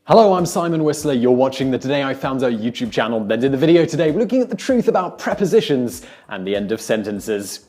Hello, I'm Simon Whistler. You're watching the Today I Found Out YouTube channel. And in the video today, we're looking at the truth about prepositions and the end of sentences.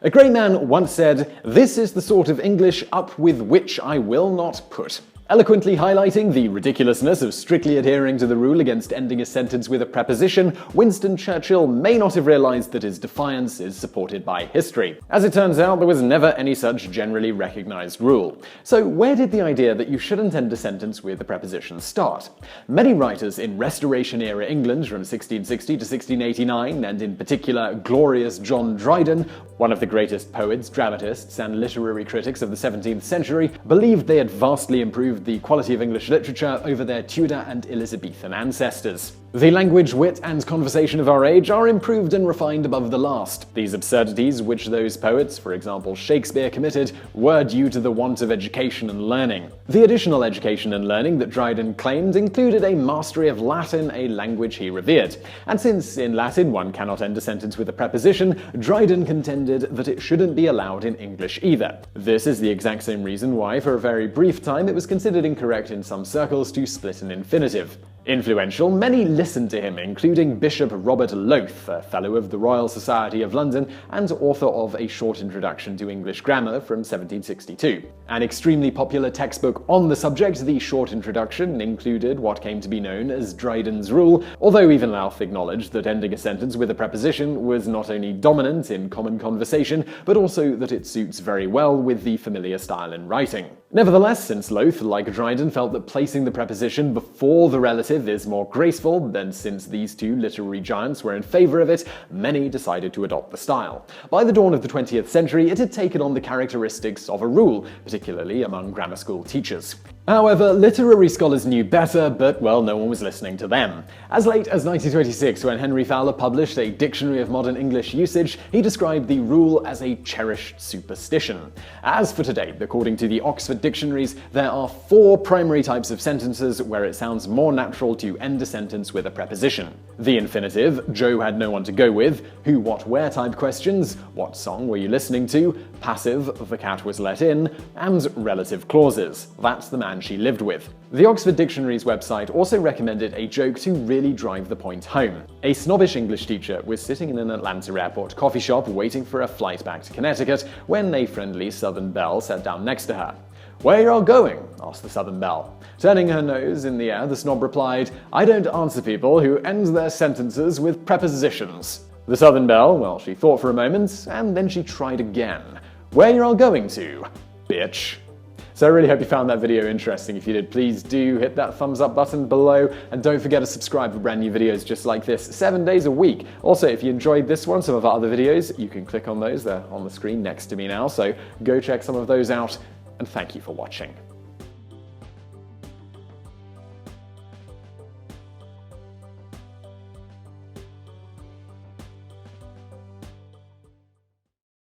A great man once said, "This is the sort of English up with which I will not put." Eloquently highlighting the ridiculousness of strictly adhering to the rule against ending a sentence with a preposition, Winston Churchill may not have realized that his defiance is supported by history. As it turns out, there was never any such generally recognized rule. So where did the idea that you shouldn't end a sentence with a preposition start? Many writers in Restoration-era England from 1660 to 1689, and in particular glorious John Dryden, one of the greatest poets, dramatists, and literary critics of the 17th century, believed they had vastly improved the quality of English literature over their Tudor and Elizabethan ancestors. The language, wit, and conversation of our age are improved and refined above the last. These absurdities, which those poets, for example Shakespeare, committed, were due to the want of education and learning. The additional education and learning that Dryden claimed included a mastery of Latin, a language he revered. And since in Latin one cannot end a sentence with a preposition, Dryden contended that it shouldn't be allowed in English either. This is the exact same reason why, for a very brief time, it was considered incorrect in some circles to split an infinitive. Influential, many listened to him, including Bishop Robert Loth, a Fellow of the Royal Society of London and author of A Short Introduction to English Grammar from 1762. An extremely popular textbook on the subject, the Short Introduction included what came to be known as Drydens Rule, although even Loth acknowledged that ending a sentence with a preposition was not only dominant in common conversation, but also that it suits very well with the familiar style in writing. Nevertheless, since Loth, like Dryden, felt that placing the preposition before the relative is more graceful, then since these two literary giants were in favor of it, many decided to adopt the style. By the dawn of the 20th century, it had taken on the characteristics of a rule, particularly among grammar school teachers. However, literary scholars knew better, but, well, no one was listening to them. As late as 1926, when Henry Fowler published a Dictionary of Modern English Usage, he described the rule as a cherished superstition. As for today, according to the Oxford Dictionaries, there are 4 primary types of sentences where it sounds more natural to end a sentence with a preposition. The infinitive, Joe had no one to go with, who, what, where type questions, what song were you listening to, passive, the cat was let in, and relative clauses, that's the man she lived with. The Oxford Dictionary's website also recommended a joke to really drive the point home. A snobbish English teacher was sitting in an Atlanta airport coffee shop waiting for a flight back to Connecticut when a friendly Southern belle sat down next to her. "Where y'all going?" asked the Southern belle. Turning her nose in the air, the snob replied, "I don't answer people who end their sentences with prepositions." The Southern belle, well, she thought for a moment, and then she tried again. "Where y'all going to, bitch?" So I really hope you found that video interesting. If you did, please do hit that thumbs up button below, and don't forget to subscribe for brand new videos just like this, 7 days a week. Also, if you enjoyed this one, some of our other videos, you can click on those. They're on the screen next to me now, so go check some of those out, and thank you for watching.